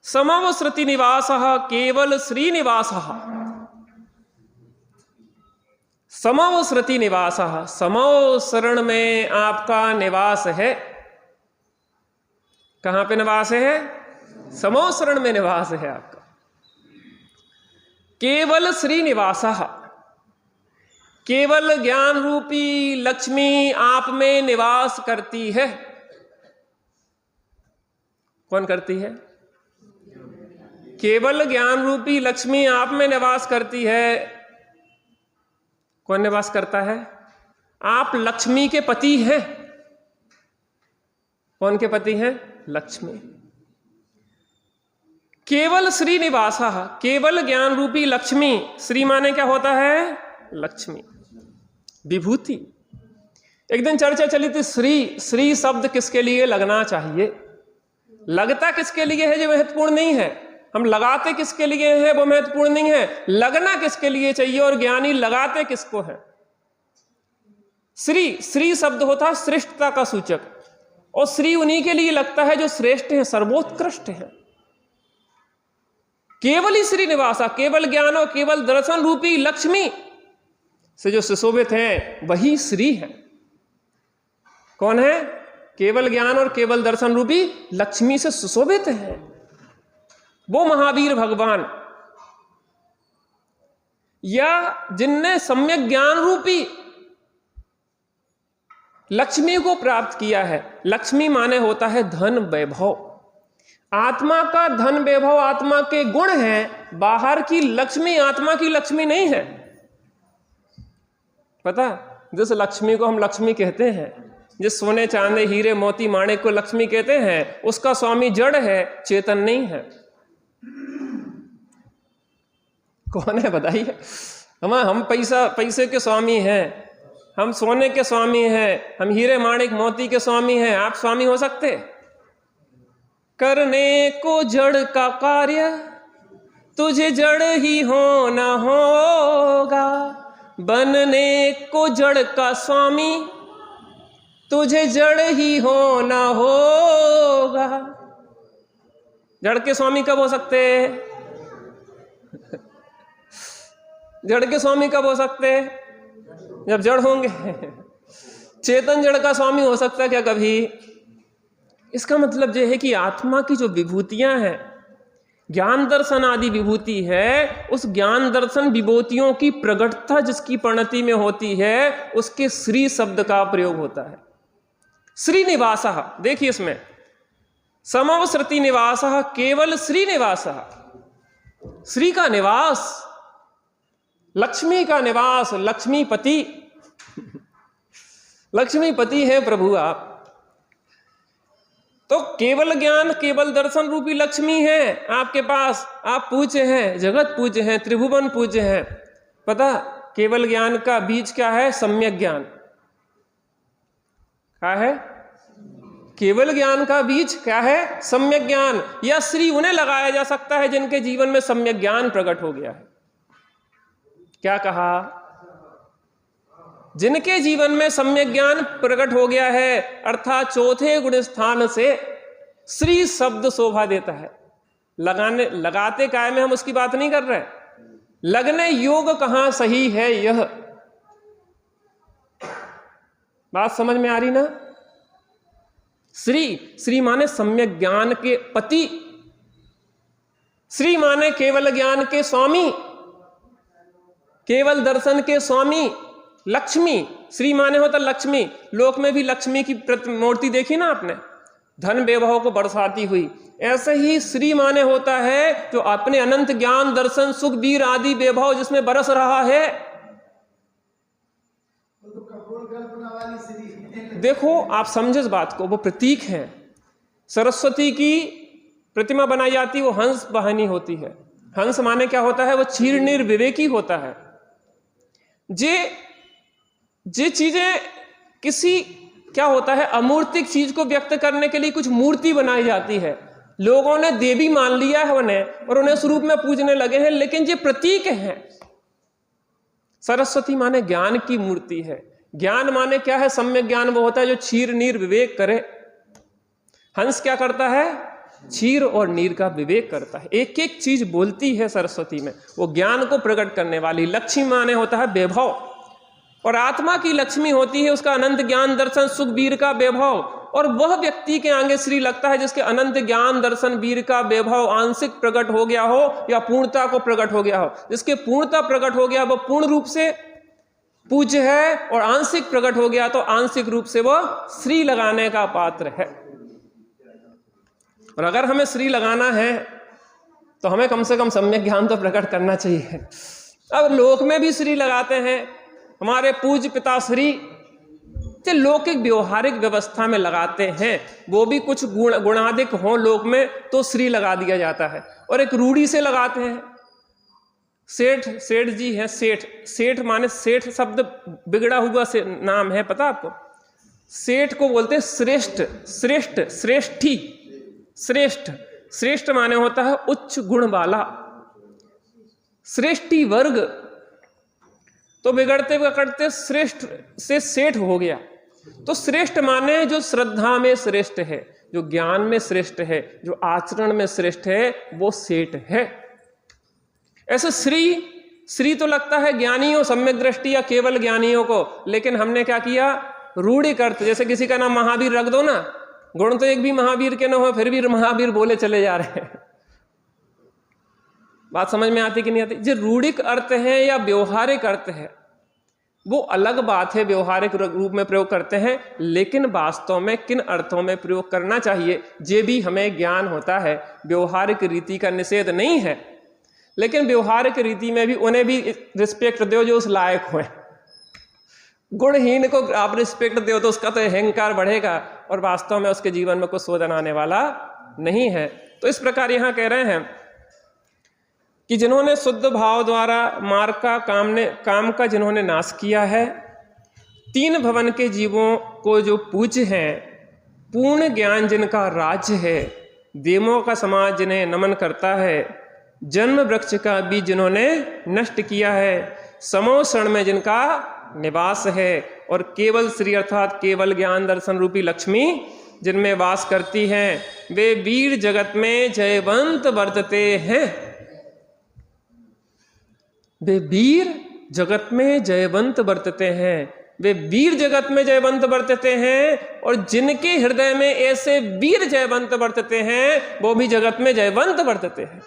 समव श्रुति निवासः केवल श्रीनिवासः। समव श्रुति निवासः, समव शरण में आपका निवास है। कहां पे निवास है? समव शरण में निवास है आपका। केवल श्रीनिवासः, केवल ज्ञान रूपी लक्ष्मी आप में निवास करती है। कौन करती है? केवल ज्ञान रूपी लक्ष्मी आप में निवास करती है। कौन निवास करता है? आप लक्ष्मी के पति हैं। कौन के पति हैं? लक्ष्मी। केवल श्रीनिवासः, केवल ज्ञान रूपी लक्ष्मी। श्री माने क्या होता है? लक्ष्मी, विभूति। एक दिन चर्चा चली थी श्री, श्री शब्द किसके लिए लगना चाहिए? लगता किसके लिए है जो महत्वपूर्ण नहीं है, हम लगाते किसके लिए हैं वो महत्वपूर्ण नहीं है, लगना किसके लिए चाहिए और ज्ञानी लगाते किसको है। श्री, श्री शब्द होता है श्रेष्ठता का सूचक, और श्री उन्हीं के लिए लगता है जो श्रेष्ठ है, सर्वोत्कृष्ट है। केवल ही श्रीनिवासा, केवल ज्ञान और केवल दर्शन रूपी लक्ष्मी से जो सुशोभित है वही श्री है। कौन है? केवल ज्ञान और केवल दर्शन रूपी लक्ष्मी से सुशोभित है वो महावीर भगवान, या जिनने सम्यक ज्ञान रूपी लक्ष्मी को प्राप्त किया है। लक्ष्मी माने होता है धन वैभव। आत्मा का धन वैभव आत्मा के गुण हैं, बाहर की लक्ष्मी आत्मा की लक्ष्मी नहीं है। पता, जिस लक्ष्मी को हम लक्ष्मी कहते हैं, जिस सोने चांदी हीरे मोती माणिक को लक्ष्मी कहते हैं, उसका स्वामी जड़ है, चेतन नहीं है। कौन है बताइए? हम पैसे के स्वामी हैं, हम सोने के स्वामी हैं, हम हीरे माणिक मोती के स्वामी हैं। आप स्वामी हो सकते? करने को जड़ का कार्य तुझे जड़ ही होना होगा, बनने को जड़ का स्वामी तुझे जड़ ही होना होगा। जड़ के स्वामी कब हो सकते? जड़ के स्वामी कब हो सकते? जब जड़ होंगे। चेतन जड़ का स्वामी हो सकता है क्या कभी? इसका मतलब यह है कि आत्मा की जो विभूतियां हैं, ज्ञान दर्शन आदि विभूति है, उस ज्ञान दर्शन विभूतियों की प्रगटता जिसकी परिणति में होती है, उसके श्री शब्द का प्रयोग होता है। श्रीनिवासः, देखिए इसमें समव श्रुति निवासः केवल श्रीनिवासः, श्री का निवास, लक्ष्मी का निवास, लक्ष्मीपति। लक्ष्मीपति है प्रभु आप। तो केवल ज्ञान केवल दर्शन रूपी लक्ष्मी है आपके पास। आप पूज्य हैं, जगत पूज्य हैं, त्रिभुवन पूज्य हैं। पता, केवल ज्ञान का बीज क्या है? सम्यक ज्ञान। क्या है? केवल ज्ञान का बीज क्या है? सम्यक ज्ञान। या श्री उन्हें लगाया जा सकता है जिनके जीवन में सम्यक ज्ञान प्रकट हो गया है। क्या कहा? जिनके जीवन में सम्यक ज्ञान प्रकट हो गया है, अर्थात चौथे गुण स्थान से श्री शब्द शोभा देता है। लगाते काय में हम उसकी बात नहीं कर रहे, लगने योग कहां सही है, यह बात समझ में आ रही ना? श्री माने सम्यक ज्ञान के पति, श्री माने केवल ज्ञान के स्वामी, केवल दर्शन के स्वामी। लक्ष्मी, श्री माने होता लक्ष्मी। लोक में भी लक्ष्मी की मूर्ति देखी ना आपने, धन वैभव को बरसाती हुई। ऐसे ही श्री माने होता है जो अपने अनंत ज्ञान दर्शन सुख वीर आदि वैभव जिसमें बरस रहा है। देखो आप समझे इस बात को, वो प्रतीक है। सरस्वती की प्रतिमा बनाई जाती है, वो हंस वाहिनी होती है। हंस माने क्या होता है? वो क्षीर निर्विवेकी होता है। जे चीजें किसी क्या होता है, अमूर्तिक चीज को व्यक्त करने के लिए कुछ मूर्ति बनाई जाती है। लोगों ने देवी मान लिया है उन्हें और उन्हें स्वरूप में पूजने लगे हैं, लेकिन ये प्रतीक है। सरस्वती माने ज्ञान की मूर्ति है। ज्ञान माने क्या है? सम्यक ज्ञान वो होता है जो क्षीर नीर विवेक करे। हंस क्या करता है? क्षीर और नीर का विवेक करता है। एक एक चीज बोलती है सरस्वती में, वो ज्ञान को प्रकट करने वाली। लक्ष्मी माने होता है वैभव, और आत्मा की लक्ष्मी होती है उसका अनंत ज्ञान दर्शन सुख वीर का वैभव। और वह व्यक्ति के आगे श्री लगता है जिसके अनंत ज्ञान दर्शन वीर का वैभव आंशिक प्रकट हो गया हो या पूर्णता को प्रकट हो गया हो। जिसके पूर्णता प्रकट हो गया वो पूर्ण रूप से पूज्य है, और आंशिक प्रकट हो गया तो आंशिक रूप से वह श्री लगाने का पात्र है। और अगर हमें श्री लगाना है तो हमें कम से कम सम्यक ज्ञान तो प्रकट करना चाहिए। अब लोक में भी श्री लगाते हैं, हमारे पूज्य पिता श्री जो लौकिक व्यवहारिक व्यवस्था में लगाते हैं, वो भी कुछ गुणाधिक हो लोक में तो श्री लगा दिया जाता है। और एक रूढ़ी से लगाते हैं। सेठ जी हैं, सेठ माने माने शब्द बिगड़ा हुआ से नाम है, पता आपको? सेठ को बोलते हैं श्रेष्ठ माने होता है उच्च गुण वाला। श्रेष्ठी वर्ग तो बिगड़ते बिगड़ते श्रेष्ठ से सेठ हो गया। तो श्रेष्ठ माने जो श्रद्धा में श्रेष्ठ है, जो ज्ञान में श्रेष्ठ है, जो आचरण में श्रेष्ठ है, वो सेठ है। ऐसे श्री तो लगता है ज्ञानियों, सम्यक दृष्टि या केवल ज्ञानियों को, लेकिन हमने क्या किया? रूढ़िक अर्थ। जैसे किसी का नाम महावीर रख दो ना, गुण तो एक भी महावीर के न हो फिर भी महावीर बोले चले जा रहे हैं। बात समझ में आती कि नहीं आती? जो रूढ़िक अर्थ है या व्यवहारिक अर्थ है वो अलग बात है, व्यवहारिक रूप में प्रयोग करते हैं, लेकिन वास्तव में किन अर्थों में प्रयोग करना चाहिए ये भी हमें ज्ञान होता है। व्यवहारिक रीति का निषेध नहीं है, लेकिन व्यवहारिक रीति में भी उन्हें भी रिस्पेक्ट दो जो उस लायक हुए। गुणहीन को आप रिस्पेक्ट दो तो उसका तो अहंकार बढ़ेगा और वास्तव में उसके जीवन में कुछ शोधन आने वाला नहीं है। तो इस प्रकार यहाँ कह रहे हैं कि जिन्होंने शुद्ध भाव द्वारा मार्ग का काम का जिन्होंने नाश किया है, तीन भवन के जीवों को जो पूज्य हैं, पूर्ण ज्ञान जिनका राज्य है, देवों का समाज जिन्हें नमन करता है, जन्म वृक्ष का बीज जिन्होंने नष्ट किया है, समो क्षण में जिनका निवास है, और केवल श्री अर्थात केवल ज्ञान दर्शन रूपी लक्ष्मी जिनमें वास करती हैं, वे वीर जगत में जयवंत वर्तते हैं। वे वीर जगत में जयवंत वर्तते हैं, वे वीर जगत में जयवंत वर्तते हैं, और जिनके हृदय में ऐसे वीर जयवंत वर्तते हैं वो भी जगत में जयवंत वर्तते हैं।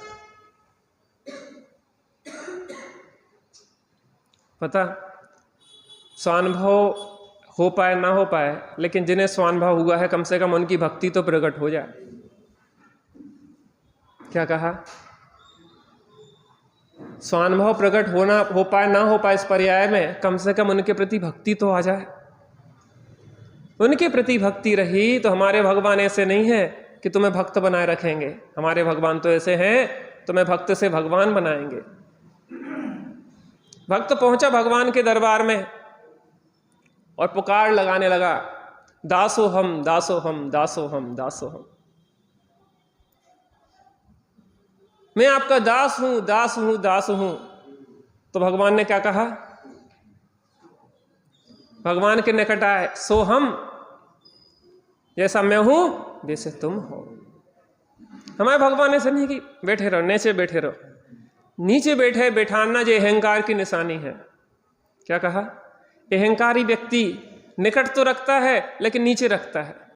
पता स्वानुभव हो पाए ना हो पाए, लेकिन जिन्हें स्वानुभव हुआ है कम से कम उनकी भक्ति तो प्रकट हो जाए। क्या कहा? स्वानुभव प्रकट हो पाए ना हो पाए इस पर्याय में, कम से कम उनके प्रति भक्ति तो आ जाए। उनके प्रति भक्ति रही तो हमारे भगवान ऐसे नहीं है कि तुम्हें भक्त बनाए रखेंगे। हमारे भगवान तो ऐसे हैं तुम्हें भक्त से भगवान बनाएंगे। भक्त पहुंचा भगवान के दरबार में और पुकार लगाने लगा, दासो हम दासो हम दासो हम दासो हम, मैं आपका दास हूं दास हूं दास हूं। तो भगवान ने क्या कहा? भगवान के निकट आए, सो हम, जैसा मैं हूं वैसे तुम हो। हमारे भगवान ऐसे नहीं कि बैठे रहो नीचे बैठे रहो। नीचे बैठे बैठाना जो अहंकार की निशानी है। क्या कहा? अहंकारी व्यक्ति निकट तो रखता है लेकिन नीचे रखता है।